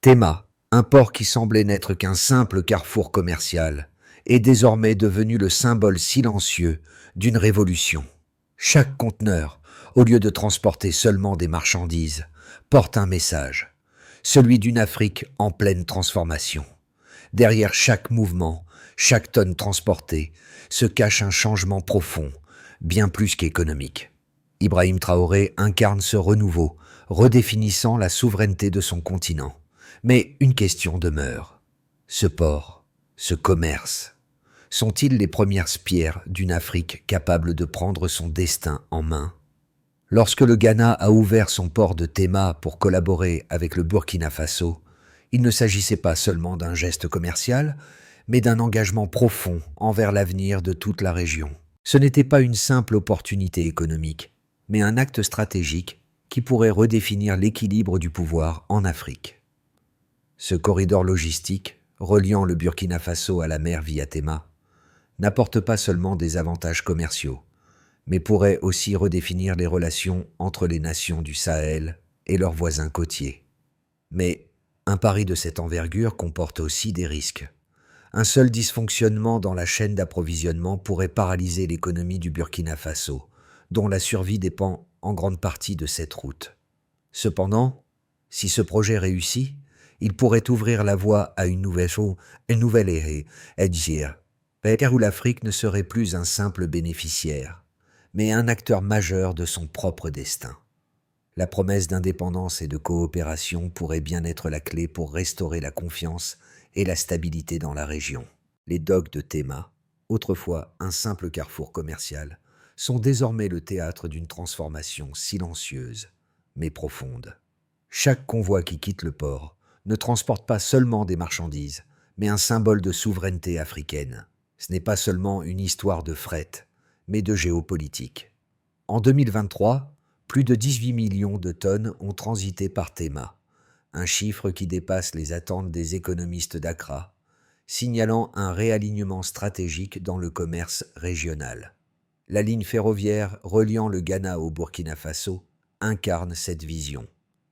Tema, un port qui semblait n'être qu'un simple carrefour commercial, est désormais devenu le symbole silencieux d'une révolution. Chaque conteneur, au lieu de transporter seulement des marchandises, porte un message, celui d'une Afrique en pleine transformation. Derrière chaque mouvement, chaque tonne transportée, se cache un changement profond, bien plus qu'économique. Ibrahim Traoré incarne ce renouveau, redéfinissant la souveraineté de son continent. Mais une question demeure. Ce port, ce commerce, sont-ils les premières pierres d'une Afrique capable de prendre son destin en main? Lorsque le Ghana a ouvert son port de Tema pour collaborer avec le Burkina Faso, il ne s'agissait pas seulement d'un geste commercial, mais d'un engagement profond envers l'avenir de toute la région. Ce n'était pas une simple opportunité économique, mais un acte stratégique qui pourrait redéfinir l'équilibre du pouvoir en Afrique. Ce corridor logistique, reliant le Burkina Faso à la mer via Tema, n'apporte pas seulement des avantages commerciaux, mais pourrait aussi redéfinir les relations entre les nations du Sahel et leurs voisins côtiers. Mais un pari de cette envergure comporte aussi des risques. Un seul dysfonctionnement dans la chaîne d'approvisionnement pourrait paralyser l'économie du Burkina Faso, dont la survie dépend en grande partie de cette route. Cependant, si ce projet réussit, il pourrait ouvrir la voie à une nouvelle ère où l'Afrique ne serait plus un simple bénéficiaire, mais un acteur majeur de son propre destin. La promesse d'indépendance et de coopération pourrait bien être la clé pour restaurer la confiance et la stabilité dans la région. Les docks de Tema, autrefois un simple carrefour commercial, sont désormais le théâtre d'une transformation silencieuse, mais profonde. Chaque convoi qui quitte le port ne transporte pas seulement des marchandises, mais un symbole de souveraineté africaine. Ce n'est pas seulement une histoire de fret, mais de géopolitique. En 2023, plus de 18 millions de tonnes ont transité par Tema, un chiffre qui dépasse les attentes des économistes d'Accra, signalant un réalignement stratégique dans le commerce régional. La ligne ferroviaire reliant le Ghana au Burkina Faso incarne cette vision.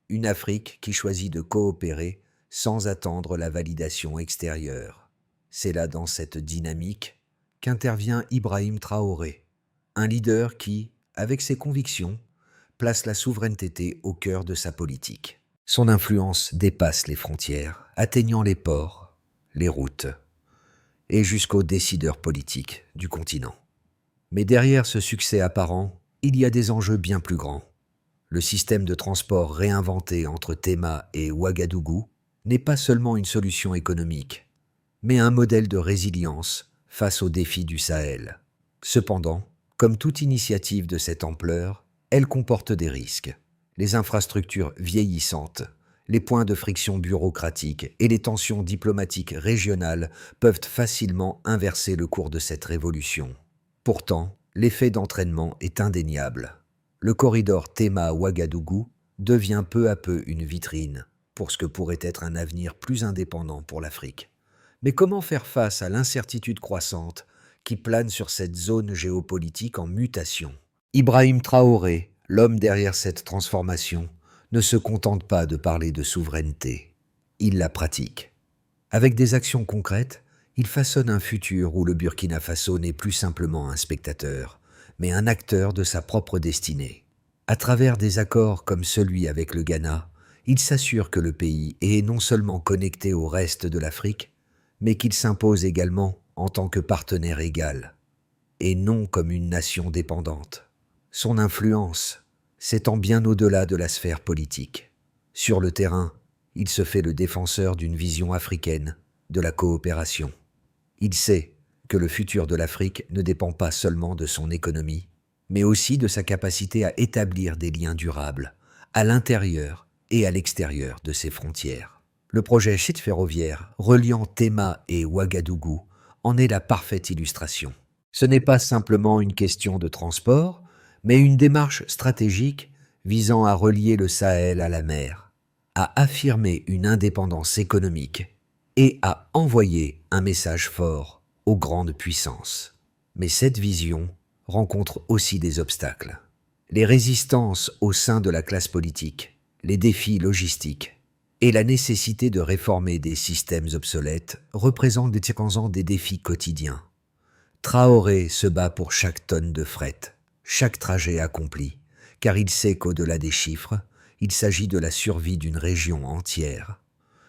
Une Afrique qui choisit de coopérer sans attendre la validation extérieure. C'est là dans cette dynamique qu'intervient Ibrahim Traoré, un leader qui, avec ses convictions, place la souveraineté au cœur de sa politique. Son influence dépasse les frontières, atteignant les ports, les routes et jusqu'aux décideurs politiques du continent. Mais derrière ce succès apparent, il y a des enjeux bien plus grands. Le système de transport réinventé entre Tema et Ouagadougou n'est pas seulement une solution économique, mais un modèle de résilience face aux défis du Sahel. Cependant, comme toute initiative de cette ampleur, elle comporte des risques. Les infrastructures vieillissantes, les points de friction bureaucratiques et les tensions diplomatiques régionales peuvent facilement inverser le cours de cette révolution. Pourtant, l'effet d'entraînement est indéniable. Le corridor Tema-Ouagadougou devient peu à peu une vitrine pour ce que pourrait être un avenir plus indépendant pour l'Afrique. Mais comment faire face à l'incertitude croissante qui plane sur cette zone géopolitique en mutation? Ibrahim Traoré, l'homme derrière cette transformation, ne se contente pas de parler de souveraineté. Il la pratique. Avec des actions concrètes, il façonne un futur où le Burkina Faso n'est plus simplement un spectateur, mais un acteur de sa propre destinée. À travers des accords comme celui avec le Ghana, il s'assure que le pays est non seulement connecté au reste de l'Afrique, mais qu'il s'impose également en tant que partenaire égal, et non comme une nation dépendante. Son influence s'étend bien au-delà de la sphère politique. Sur le terrain, il se fait le défenseur d'une vision africaine, de la coopération. Il sait que le futur de l'Afrique ne dépend pas seulement de son économie, mais aussi de sa capacité à établir des liens durables, à l'intérieur et à l'extérieur de ses frontières. Le projet Chit ferroviaire reliant Tema et Ouagadougou en est la parfaite illustration. Ce n'est pas simplement une question de transport, mais une démarche stratégique visant à relier le Sahel à la mer, à affirmer une indépendance économique et à envoyer un message fort aux grandes puissances. Mais cette vision rencontre aussi des obstacles. Les résistances au sein de la classe politique, les défis logistiques et la nécessité de réformer des systèmes obsolètes représentent des défis quotidiens. Traoré se bat pour chaque tonne de fret, chaque trajet accompli, car il sait qu'au-delà des chiffres, il s'agit de la survie d'une région entière.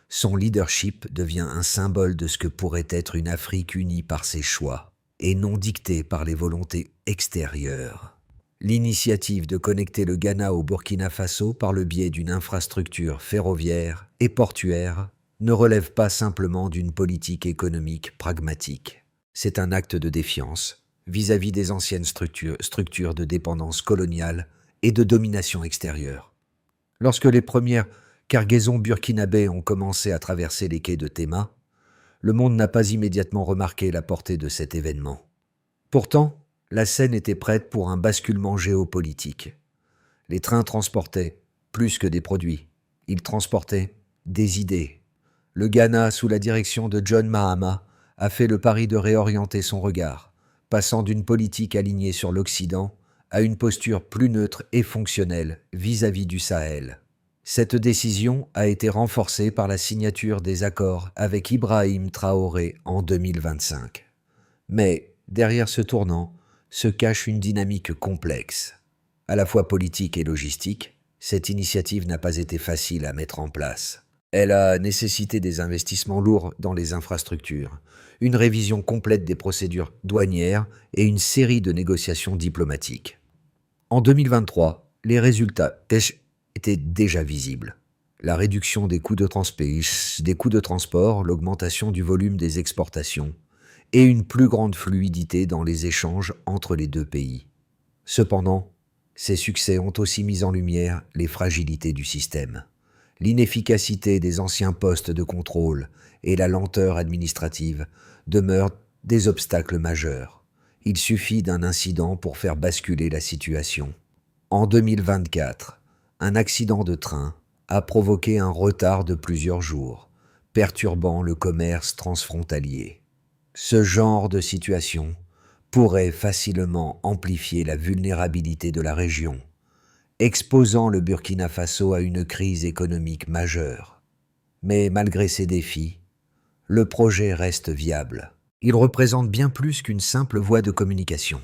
Son leadership devient un symbole de ce que pourrait être une Afrique unie par ses choix, et non dictée par les volontés extérieures. L'initiative de connecter le Ghana au Burkina Faso par le biais d'une infrastructure ferroviaire et portuaire ne relève pas simplement d'une politique économique pragmatique. C'est un acte de défiance vis-à-vis des anciennes structures de dépendance coloniale et de domination extérieure. Lorsque les premières cargaisons burkinabées ont commencé à traverser les quais de Tema, le monde n'a pas immédiatement remarqué la portée de cet événement. Pourtant, la scène était prête pour un basculement géopolitique. Les trains transportaient plus que des produits. Ils transportaient des idées. Le Ghana, sous la direction de John Mahama, a fait le pari de réorienter son regard, passant d'une politique alignée sur l'Occident à une posture plus neutre et fonctionnelle vis-à-vis du Sahel. Cette décision a été renforcée par la signature des accords avec Ibrahim Traoré en 2025. Mais, derrière ce tournant, se cache une dynamique complexe. À la fois politique et logistique, cette initiative n'a pas été facile à mettre en place. Elle a nécessité des investissements lourds dans les infrastructures, une révision complète des procédures douanières et une série de négociations diplomatiques. En 2023, les résultats étaient déjà visibles. La réduction des coûts de transport, l'augmentation du volume des exportations et une plus grande fluidité dans les échanges entre les deux pays. Cependant, ces succès ont aussi mis en lumière les fragilités du système. L'inefficacité des anciens postes de contrôle et la lenteur administrative demeurent des obstacles majeurs. Il suffit d'un incident pour faire basculer la situation. En 2024, un accident de train a provoqué un retard de plusieurs jours, perturbant le commerce transfrontalier. Ce genre de situation pourrait facilement amplifier la vulnérabilité de la région, exposant le Burkina Faso à une crise économique majeure. Mais malgré ces défis, le projet reste viable. Il représente bien plus qu'une simple voie de communication.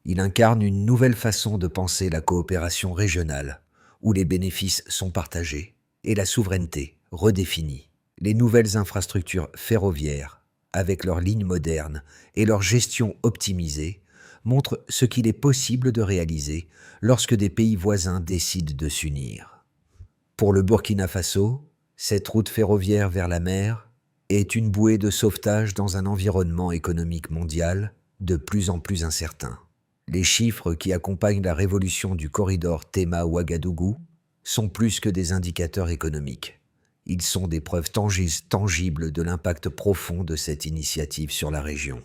Il incarne une nouvelle façon de penser la coopération régionale, où les bénéfices sont partagés et la souveraineté redéfinie. Les nouvelles infrastructures ferroviaires, avec leurs lignes modernes et leur gestion optimisée, montrent ce qu'il est possible de réaliser lorsque des pays voisins décident de s'unir. Pour le Burkina Faso, cette route ferroviaire vers la mer est une bouée de sauvetage dans un environnement économique mondial de plus en plus incertain. Les chiffres qui accompagnent la révolution du corridor Tema-Ouagadougou sont plus que des indicateurs économiques. Ils sont des preuves tangibles de l'impact profond de cette initiative sur la région.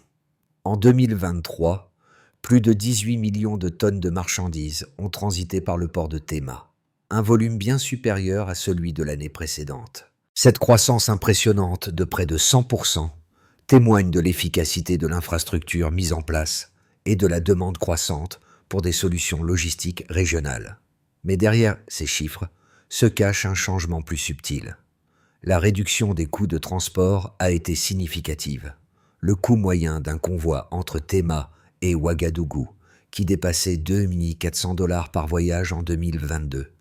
En 2023, plus de 18 millions de tonnes de marchandises ont transité par le port de Tema, un volume bien supérieur à celui de l'année précédente. Cette croissance impressionnante de près de 100% témoigne de l'efficacité de l'infrastructure mise en place et de la demande croissante pour des solutions logistiques régionales. Mais derrière ces chiffres se cache un changement plus subtil. La réduction des coûts de transport a été significative. Le coût moyen d'un convoi entre Tema et Ouagadougou, qui dépassait 2 400 $ par voyage en 2022,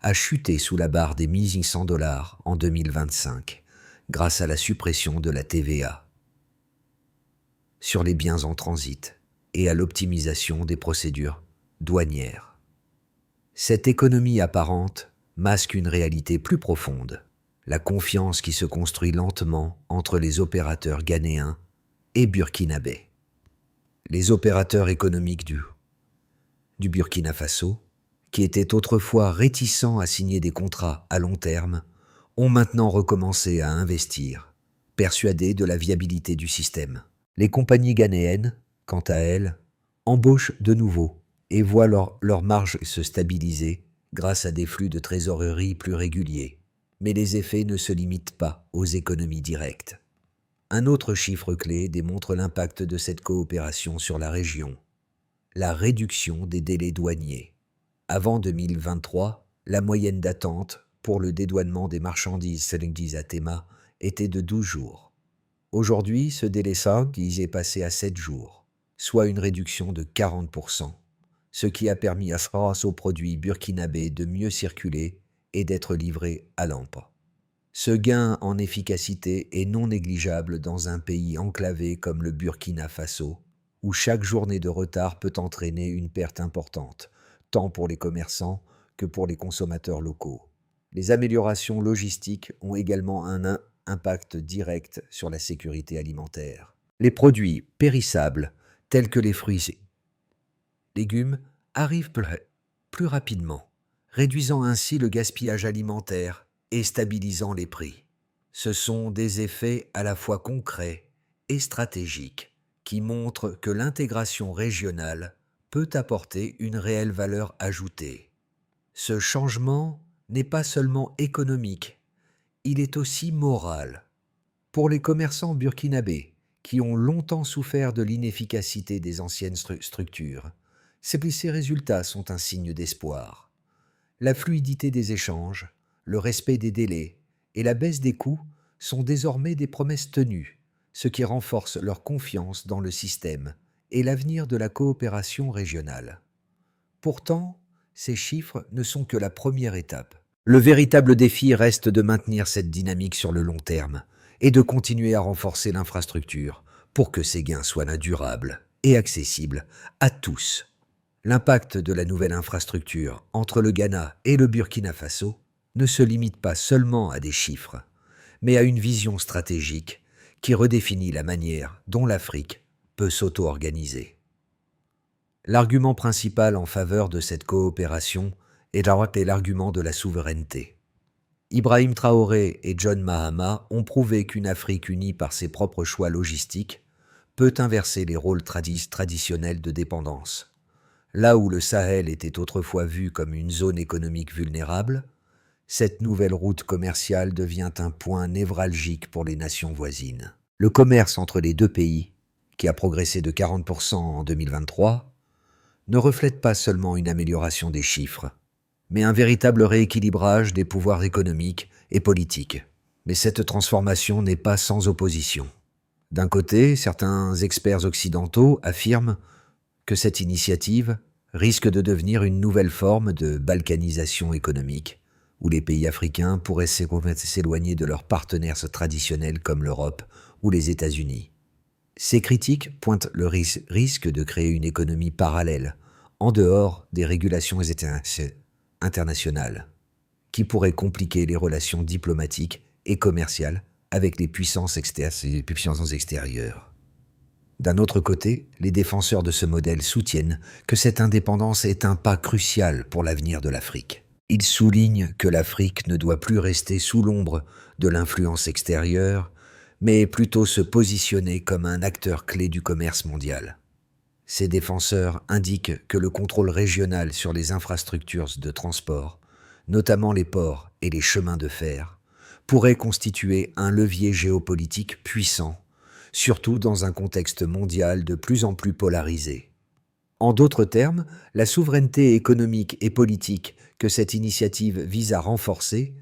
a chuté sous la barre des 1 600 $ en 2025, grâce à la suppression de la TVA sur les biens en transit et à l'optimisation des procédures douanières. Cette économie apparente masque une réalité plus profonde, la confiance qui se construit lentement entre les opérateurs ghanéens et burkinabés. Les opérateurs économiques du Burkina Faso, qui étaient autrefois réticents à signer des contrats à long terme, ont maintenant recommencé à investir, persuadés de la viabilité du système. Les compagnies ghanéennes, quant à elles, embauchent de nouveau et voient leur marge se stabiliser grâce à des flux de trésorerie plus réguliers. Mais les effets ne se limitent pas aux économies directes. Un autre chiffre clé démontre l'impact de cette coopération sur la région: la réduction des délais douaniers. Avant 2023, la moyenne d'attente pour le dédouanement des marchandises selling à Tema était de 12 jours. Aujourd'hui, ce délai est passé à 7 jours, soit une réduction de 40%, ce qui a permis grâce aux produits burkinabés de mieux circuler et d'être livrés à l'emploi. Ce gain en efficacité est non négligeable dans un pays enclavé comme le Burkina Faso, où chaque journée de retard peut entraîner une perte importante, tant pour les commerçants que pour les consommateurs locaux. Les améliorations logistiques ont également un impact direct sur la sécurité alimentaire. Les produits périssables, tels que les fruits et légumes, arrivent plus rapidement, réduisant ainsi le gaspillage alimentaire et stabilisant les prix. Ce sont des effets à la fois concrets et stratégiques qui montrent que l'intégration régionale peut apporter une réelle valeur ajoutée. Ce changement n'est pas seulement économique, il est aussi moral. Pour les commerçants burkinabés, qui ont longtemps souffert de l'inefficacité des anciennes structures, ces résultats sont un signe d'espoir. La fluidité des échanges, le respect des délais et la baisse des coûts sont désormais des promesses tenues, ce qui renforce leur confiance dans le système et l'avenir de la coopération régionale. Pourtant, ces chiffres ne sont que la première étape. Le véritable défi reste de maintenir cette dynamique sur le long terme et de continuer à renforcer l'infrastructure pour que ces gains soient durables et accessibles à tous. L'impact de la nouvelle infrastructure entre le Ghana et le Burkina Faso ne se limite pas seulement à des chiffres, mais à une vision stratégique qui redéfinit la manière dont l'Afrique peut s'auto-organiser. L'argument principal en faveur de cette coopération est l'argument de la souveraineté. Ibrahim Traoré et John Mahama ont prouvé qu'une Afrique unie par ses propres choix logistiques peut inverser les rôles traditionnels de dépendance. Là où le Sahel était autrefois vu comme une zone économique vulnérable, cette nouvelle route commerciale devient un point névralgique pour les nations voisines. Le commerce entre les deux pays, qui a progressé de 40% en 2023, ne reflète pas seulement une amélioration des chiffres, mais un véritable rééquilibrage des pouvoirs économiques et politiques. Mais cette transformation n'est pas sans opposition. D'un côté, certains experts occidentaux affirment que cette initiative risque de devenir une nouvelle forme de balkanisation économique, où les pays africains pourraient s'éloigner de leurs partenaires traditionnels comme l'Europe ou les États-Unis. Ces critiques pointent le risque de créer une économie parallèle, en dehors des régulations internationales, qui pourrait compliquer les relations diplomatiques et commerciales avec les puissances extérieures. D'un autre côté, les défenseurs de ce modèle soutiennent que cette indépendance est un pas crucial pour l'avenir de l'Afrique. Ils soulignent que l'Afrique ne doit plus rester sous l'ombre de l'influence extérieure, mais plutôt se positionner comme un acteur clé du commerce mondial. Ces défenseurs indiquent que le contrôle régional sur les infrastructures de transport, notamment les ports et les chemins de fer, pourrait constituer un levier géopolitique puissant, surtout dans un contexte mondial de plus en plus polarisé. En d'autres termes, la souveraineté économique et politique que cette initiative vise à renforcer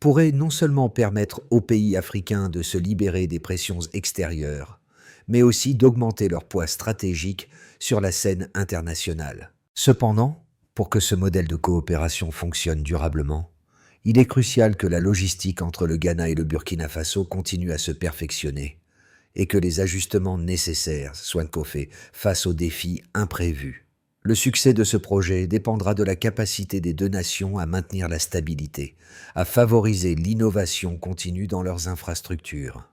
pourrait non seulement permettre aux pays africains de se libérer des pressions extérieures, mais aussi d'augmenter leur poids stratégique sur la scène internationale. Cependant, pour que ce modèle de coopération fonctionne durablement, il est crucial que la logistique entre le Ghana et le Burkina Faso continue à se perfectionner et que les ajustements nécessaires soient faits face aux défis imprévus. Le succès de ce projet dépendra de la capacité des deux nations à maintenir la stabilité, à favoriser l'innovation continue dans leurs infrastructures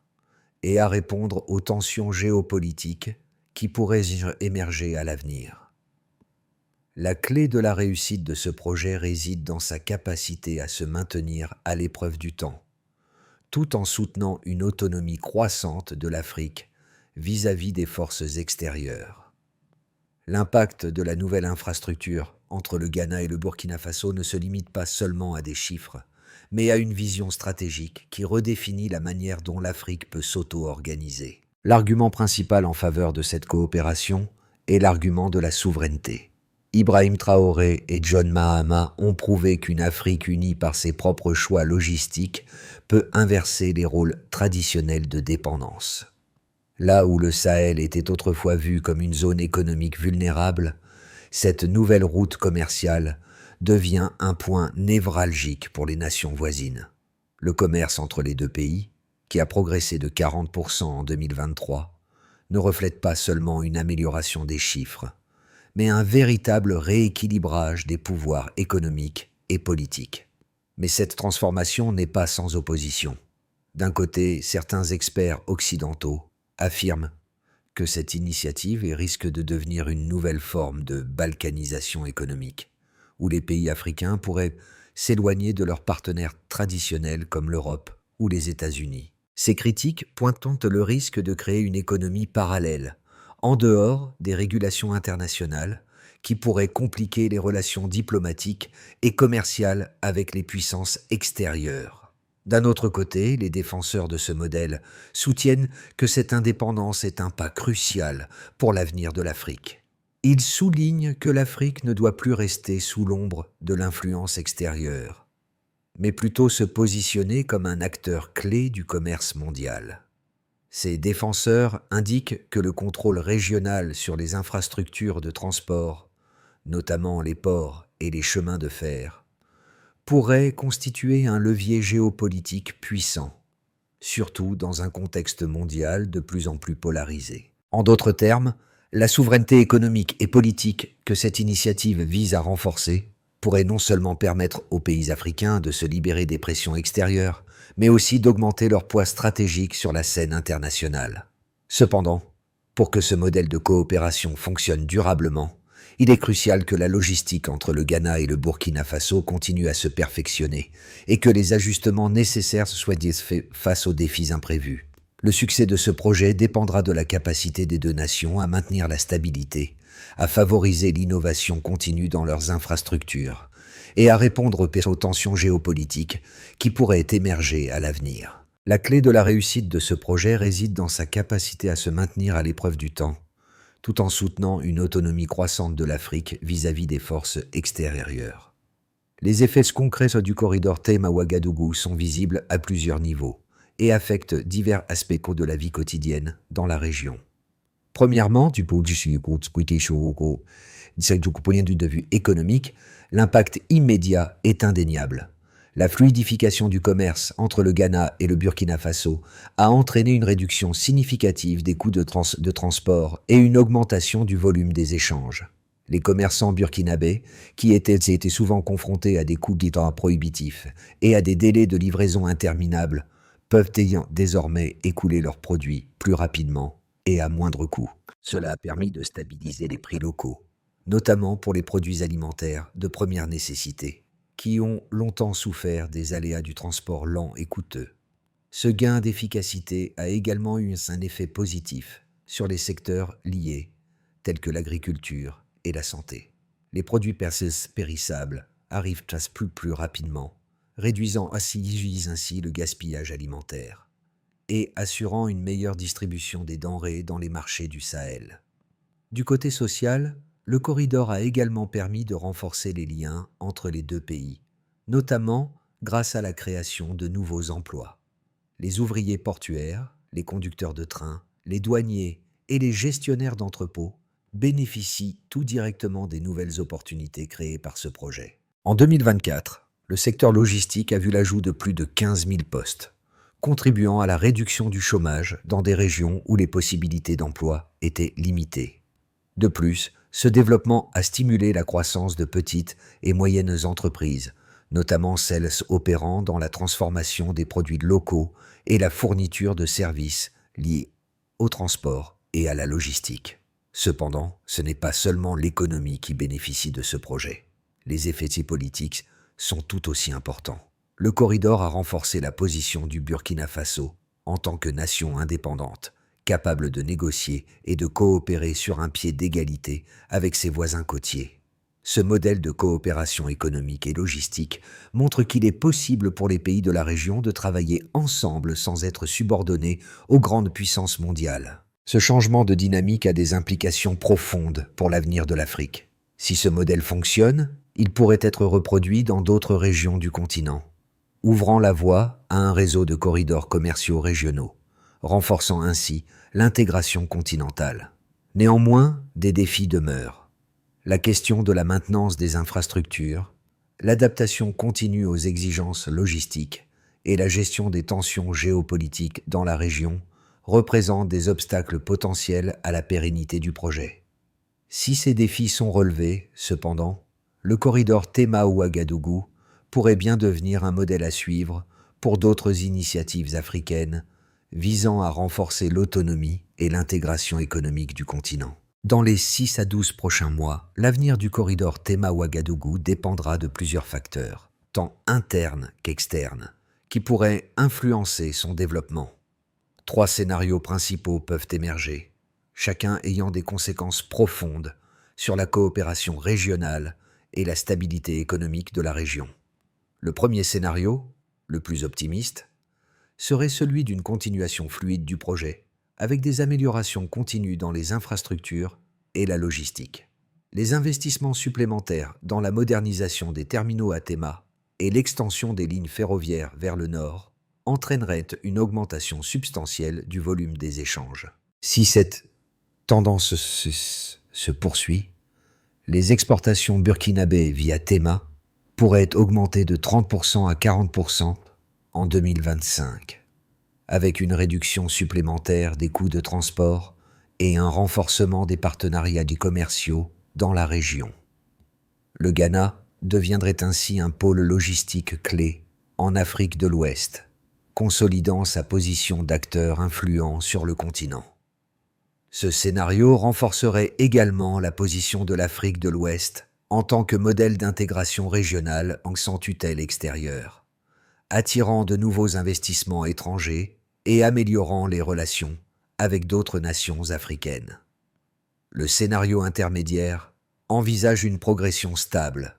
et à répondre aux tensions géopolitiques qui pourraient émerger à l'avenir. La clé de la réussite de ce projet réside dans sa capacité à se maintenir à l'épreuve du temps, tout en soutenant une autonomie croissante de l'Afrique vis-à-vis des forces extérieures. L'impact de la nouvelle infrastructure entre le Ghana et le Burkina Faso ne se limite pas seulement à des chiffres, mais à une vision stratégique qui redéfinit la manière dont l'Afrique peut s'auto-organiser. L'argument principal en faveur de cette coopération est l'argument de la souveraineté. Ibrahim Traoré et John Mahama ont prouvé qu'une Afrique unie par ses propres choix logistiques peut inverser les rôles traditionnels de dépendance. Là où le Sahel était autrefois vu comme une zone économique vulnérable, cette nouvelle route commerciale devient un point névralgique pour les nations voisines. Le commerce entre les deux pays, qui a progressé de 40% en 2023, ne reflète pas seulement une amélioration des chiffres, mais un véritable rééquilibrage des pouvoirs économiques et politiques. Mais cette transformation n'est pas sans opposition. D'un côté, certains experts occidentaux affirment que cette initiative risque de devenir une nouvelle forme de balkanisation économique, où les pays africains pourraient s'éloigner de leurs partenaires traditionnels comme l'Europe ou les États-Unis. Ces critiques pointent le risque de créer une économie parallèle, en dehors des régulations internationales, qui pourraient compliquer les relations diplomatiques et commerciales avec les puissances extérieures. D'un autre côté, les défenseurs de ce modèle soutiennent que cette indépendance est un pas crucial pour l'avenir de l'Afrique. Ils soulignent que l'Afrique ne doit plus rester sous l'ombre de l'influence extérieure, mais plutôt se positionner comme un acteur clé du commerce mondial. Ces défenseurs indiquent que le contrôle régional sur les infrastructures de transport, notamment les ports et les chemins de fer, pourrait constituer un levier géopolitique puissant, surtout dans un contexte mondial de plus en plus polarisé. En d'autres termes, la souveraineté économique et politique que cette initiative vise à renforcer pourrait non seulement permettre aux pays africains de se libérer des pressions extérieures, mais aussi d'augmenter leur poids stratégique sur la scène internationale. Cependant, pour que ce modèle de coopération fonctionne durablement, il est crucial que la logistique entre le Ghana et le Burkina Faso continue à se perfectionner et que les ajustements nécessaires soient faits face aux défis imprévus. Le succès de ce projet dépendra de la capacité des deux nations à maintenir la stabilité, à favoriser l'innovation continue dans leurs infrastructures et à répondre aux tensions géopolitiques qui pourraient émerger à l'avenir. La clé de la réussite de ce projet réside dans sa capacité à se maintenir à l'épreuve du temps, tout en soutenant une autonomie croissante de l'Afrique vis-à-vis des forces extérieures. Les effets concrets du corridor Tema-Ouagadougou sont visibles à plusieurs niveaux et affectent divers aspects de la vie quotidienne dans la région. Premièrement, du point de vue économique, l'impact immédiat est indéniable. La fluidification du commerce entre le Ghana et le Burkina Faso a entraîné une réduction significative des coûts de transport et une augmentation du volume des échanges. Les commerçants burkinabés, qui étaient souvent confrontés à des coûts prohibitifs et à des délais de livraison interminables, peuvent désormais écouler leurs produits plus rapidement et à moindre coût. Cela a permis de stabiliser les prix locaux, notamment pour les produits alimentaires de première nécessité, qui ont longtemps souffert des aléas du transport lent et coûteux. Ce gain d'efficacité a également eu un effet positif sur les secteurs liés, tels que l'agriculture et la santé. Les produits périssables arrivent plus rapidement, réduisant ainsi le gaspillage alimentaire et assurant une meilleure distribution des denrées dans les marchés du Sahel. Du côté social, le corridor a également permis de renforcer les liens entre les deux pays, notamment grâce à la création de nouveaux emplois. Les ouvriers portuaires, les conducteurs de train, les douaniers et les gestionnaires d'entrepôts bénéficient tout directement des nouvelles opportunités créées par ce projet. En 2024, le secteur logistique a vu l'ajout de plus de 15 000 postes, contribuant à la réduction du chômage dans des régions où les possibilités d'emploi étaient limitées. De plus, ce développement a stimulé la croissance de petites et moyennes entreprises, notamment celles opérant dans la transformation des produits locaux et la fourniture de services liés au transport et à la logistique. Cependant, ce n'est pas seulement l'économie qui bénéficie de ce projet. Les effets politiques sont tout aussi importants. Le corridor a renforcé la position du Burkina Faso en tant que nation indépendante, capable de négocier et de coopérer sur un pied d'égalité avec ses voisins côtiers. Ce modèle de coopération économique et logistique montre qu'il est possible pour les pays de la région de travailler ensemble sans être subordonnés aux grandes puissances mondiales. Ce changement de dynamique a des implications profondes pour l'avenir de l'Afrique. Si ce modèle fonctionne, il pourrait être reproduit dans d'autres régions du continent, ouvrant la voie à un réseau de corridors commerciaux régionaux, renforçant ainsi l'intégration continentale. Néanmoins, des défis demeurent. La question de la maintenance des infrastructures, l'adaptation continue aux exigences logistiques et la gestion des tensions géopolitiques dans la région représentent des obstacles potentiels à la pérennité du projet. Si ces défis sont relevés, cependant, le corridor Tema-Ouagadougou pourrait bien devenir un modèle à suivre pour d'autres initiatives africaines visant à renforcer l'autonomie et l'intégration économique du continent. Dans les 6 à 12 prochains mois, l'avenir du corridor Tema-Ouagadougou dépendra de plusieurs facteurs, tant internes qu'externes, qui pourraient influencer son développement. 3 scénarios principaux peuvent émerger, chacun ayant des conséquences profondes sur la coopération régionale et la stabilité économique de la région. Le premier scénario, le plus optimiste, serait celui d'une continuation fluide du projet, avec des améliorations continues dans les infrastructures et la logistique. Les investissements supplémentaires dans la modernisation des terminaux à Tema et l'extension des lignes ferroviaires vers le nord entraîneraient une augmentation substantielle du volume des échanges. Si cette tendance se poursuit, les exportations burkinabées via Tema pourraient augmenter de 30% à 40% en 2025, avec une réduction supplémentaire des coûts de transport et un renforcement des partenariats commerciaux dans la région. Le Ghana deviendrait ainsi un pôle logistique clé en Afrique de l'Ouest, consolidant sa position d'acteur influent sur le continent. Ce scénario renforcerait également la position de l'Afrique de l'Ouest en tant que modèle d'intégration régionale sans tutelle extérieure, attirant de nouveaux investissements étrangers et améliorant les relations avec d'autres nations africaines. Le scénario intermédiaire envisage une progression stable,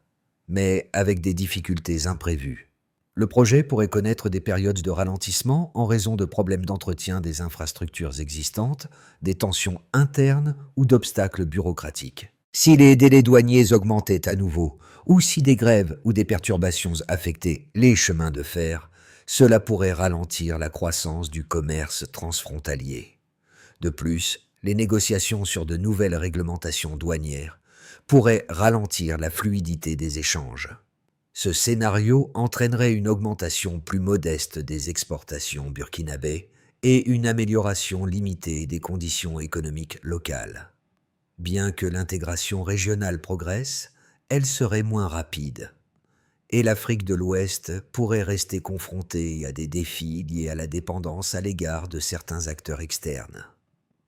mais avec des difficultés imprévues. Le projet pourrait connaître des périodes de ralentissement en raison de problèmes d'entretien des infrastructures existantes, des tensions internes ou d'obstacles bureaucratiques. Si les délais douaniers augmentaient à nouveau, ou si des grèves ou des perturbations affectaient les chemins de fer, cela pourrait ralentir la croissance du commerce transfrontalier. De plus, les négociations sur de nouvelles réglementations douanières pourraient ralentir la fluidité des échanges. Ce scénario entraînerait une augmentation plus modeste des exportations burkinabées et une amélioration limitée des conditions économiques locales. Bien que l'intégration régionale progresse, elle serait moins rapide, et l'Afrique de l'Ouest pourrait rester confrontée à des défis liés à la dépendance à l'égard de certains acteurs externes.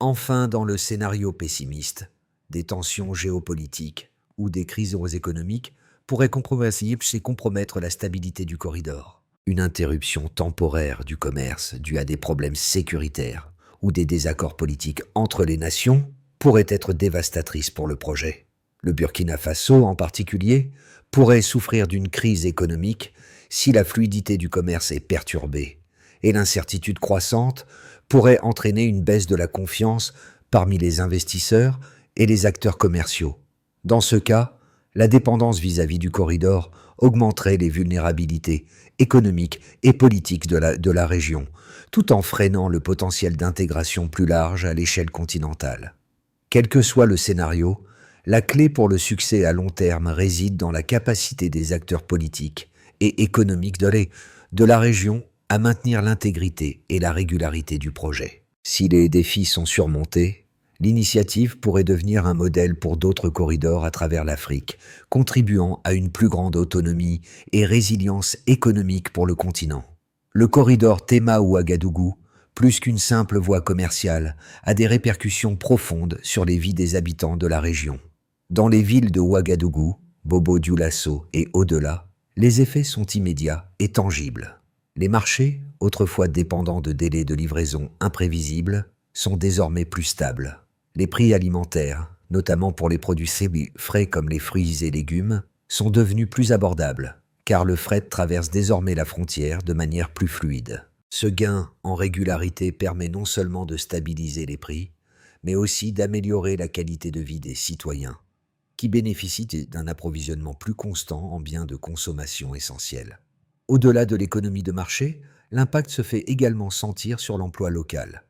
Enfin, dans le scénario pessimiste, des tensions géopolitiques ou des crises économiques pourraient compromettre la stabilité du corridor. Une interruption temporaire du commerce due à des problèmes sécuritaires ou des désaccords politiques entre les nations pourrait être dévastatrice pour le projet. Le Burkina Faso, en particulier, pourrait souffrir d'une crise économique si la fluidité du commerce est perturbée, et l'incertitude croissante pourrait entraîner une baisse de la confiance parmi les investisseurs et les acteurs commerciaux. Dans ce cas, la dépendance vis-à-vis du corridor augmenterait les vulnérabilités économiques et politiques de la région, tout en freinant le potentiel d'intégration plus large à l'échelle continentale. Quel que soit le scénario, la clé pour le succès à long terme réside dans la capacité des acteurs politiques et économiques de la région à maintenir l'intégrité et la régularité du projet. Si les défis sont surmontés, l'initiative pourrait devenir un modèle pour d'autres corridors à travers l'Afrique, contribuant à une plus grande autonomie et résilience économique pour le continent. Le corridor Tema-Ouagadougou, plus qu'une simple voie commerciale, a des répercussions profondes sur les vies des habitants de la région. Dans les villes de Ouagadougou, Bobo-Dioulasso et au-delà, les effets sont immédiats et tangibles. Les marchés, autrefois dépendants de délais de livraison imprévisibles, sont désormais plus stables. Les prix alimentaires, notamment pour les produits frais comme les fruits et légumes, sont devenus plus abordables, car le fret traverse désormais la frontière de manière plus fluide. Ce gain en régularité permet non seulement de stabiliser les prix, mais aussi d'améliorer la qualité de vie des citoyens. qui bénéficie d'un approvisionnement plus constant en biens de consommation essentiels. Au-delà de l'économie de marché, l'impact se fait également sentir sur l'emploi local.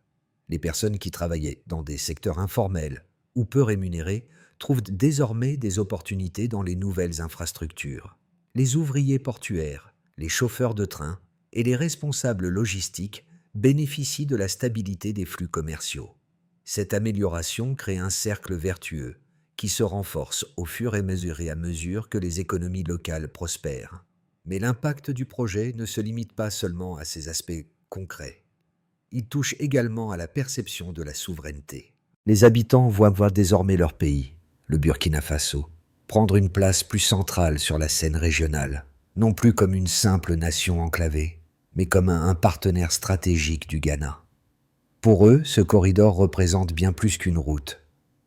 Les personnes qui travaillaient dans des secteurs informels ou peu rémunérés trouvent désormais des opportunités dans les nouvelles infrastructures. Les ouvriers portuaires, les chauffeurs de train et les responsables logistiques bénéficient de la stabilité des flux commerciaux. Cette amélioration crée un cercle vertueux qui se renforce au fur et à mesure que les économies locales prospèrent. Mais l'impact du projet ne se limite pas seulement à ces aspects concrets. Il touche également à la perception de la souveraineté. Les habitants voient désormais leur pays, le Burkina Faso, prendre une place plus centrale sur la scène régionale, non plus comme une simple nation enclavée, mais comme un partenaire stratégique du Ghana. Pour eux, ce corridor représente bien plus qu'une route.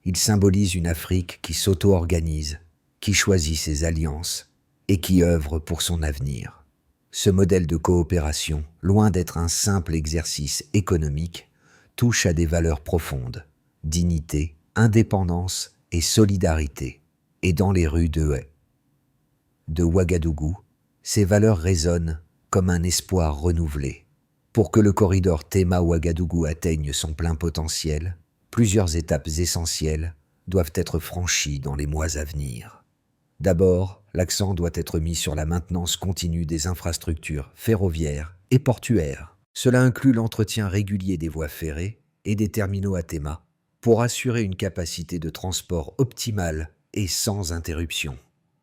Il symbolise une Afrique qui s'auto-organise, qui choisit ses alliances et qui œuvre pour son avenir. Ce modèle de coopération, loin d'être un simple exercice économique, touche à des valeurs profondes, dignité, indépendance et solidarité. Et dans les rues de Ouagadougou, ces valeurs résonnent comme un espoir renouvelé. Pour que le corridor Tema-Ouagadougou atteigne son plein potentiel, plusieurs étapes essentielles doivent être franchies dans les mois à venir. D'abord, l'accent doit être mis sur la maintenance continue des infrastructures ferroviaires et portuaires. Cela inclut l'entretien régulier des voies ferrées et des terminaux à Tema pour assurer une capacité de transport optimale et sans interruption.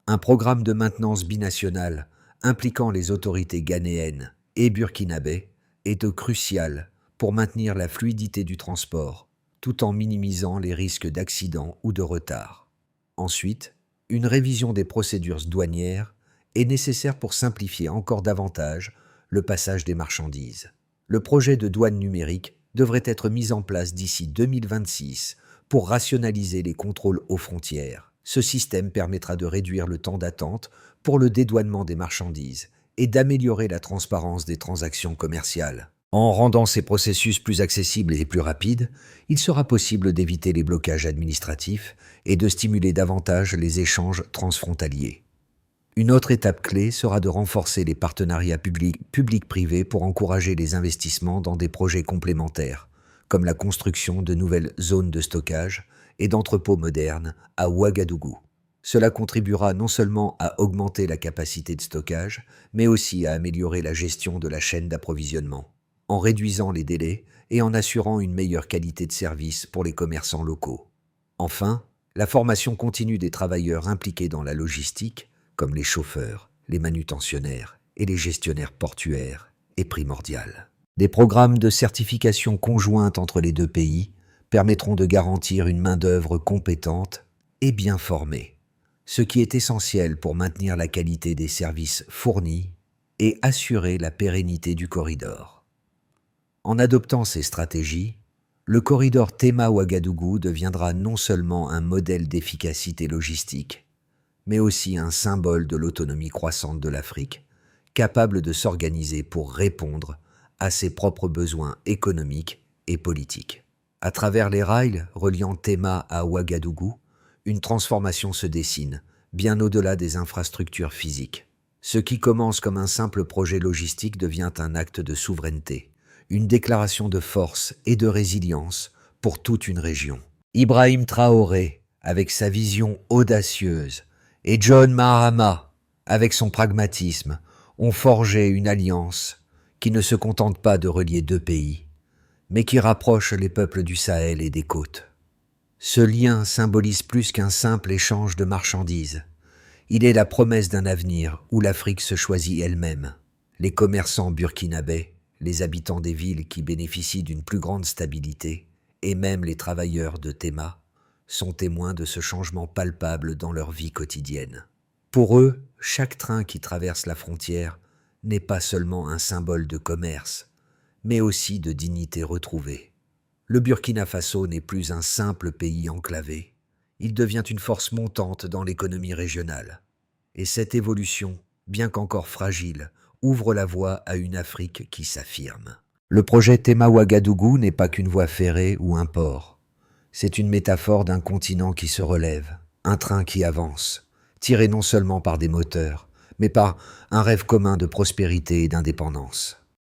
Un programme de maintenance binationale impliquant les autorités ghanéennes et burkinabè est crucial pour maintenir la fluidité du transport, tout en minimisant les risques d'accidents ou de retard. Ensuite, une révision des procédures douanières est nécessaire pour simplifier encore davantage le passage des marchandises. Le projet de douane numérique devrait être mis en place d'ici 2026 pour rationaliser les contrôles aux frontières. Ce système permettra de réduire le temps d'attente pour le dédouanement des marchandises et d'améliorer la transparence des transactions commerciales. En rendant ces processus plus accessibles et plus rapides, il sera possible d'éviter les blocages administratifs et de stimuler davantage les échanges transfrontaliers. Une autre étape clé sera de renforcer les partenariats publics-privés pour encourager les investissements dans des projets complémentaires, comme la construction de nouvelles zones de stockage et d'entrepôts modernes à Ouagadougou. Cela contribuera non seulement à augmenter la capacité de stockage, mais aussi à améliorer la gestion de la chaîne d'approvisionnement, en réduisant les délais et en assurant une meilleure qualité de service pour les commerçants locaux. Enfin, la formation continue des travailleurs impliqués dans la logistique, comme les chauffeurs, les manutentionnaires et les gestionnaires portuaires, est primordiale. Des programmes de certification conjointe entre les deux pays permettront de garantir une main-d'œuvre compétente et bien formée, ce qui est essentiel pour maintenir la qualité des services fournis et assurer la pérennité du corridor. En adoptant ces stratégies, le corridor Tema-Ouagadougou deviendra non seulement un modèle d'efficacité logistique, mais aussi un symbole de l'autonomie croissante de l'Afrique, capable de s'organiser pour répondre à ses propres besoins économiques et politiques. À travers les rails reliant Tema à Ouagadougou, une transformation se dessine, bien au-delà des infrastructures physiques. Ce qui commence comme un simple projet logistique devient un acte de souveraineté, une déclaration de force et de résilience pour toute une région. Ibrahim Traoré, avec sa vision audacieuse, et John Mahama, avec son pragmatisme, ont forgé une alliance qui ne se contente pas de relier deux pays, mais qui rapproche les peuples du Sahel et des côtes. Ce lien symbolise plus qu'un simple échange de marchandises. Il est la promesse d'un avenir où l'Afrique se choisit elle-même. Les commerçants burkinabés, les habitants des villes qui bénéficient d'une plus grande stabilité, et même les travailleurs de Tema, sont témoins de ce changement palpable dans leur vie quotidienne. Pour eux, chaque train qui traverse la frontière n'est pas seulement un symbole de commerce, mais aussi de dignité retrouvée. Le Burkina Faso n'est plus un simple pays enclavé, il devient une force montante dans l'économie régionale. Et cette évolution, bien qu'encore fragile, ouvre la voie à une Afrique qui s'affirme. Le projet Tema-Ouagadougou n'est pas qu'une voie ferrée ou un port. C'est une métaphore d'un continent qui se relève, Un train qui avance, tiré non seulement par des moteurs, mais par un rêve commun de prospérité et d'indépendance.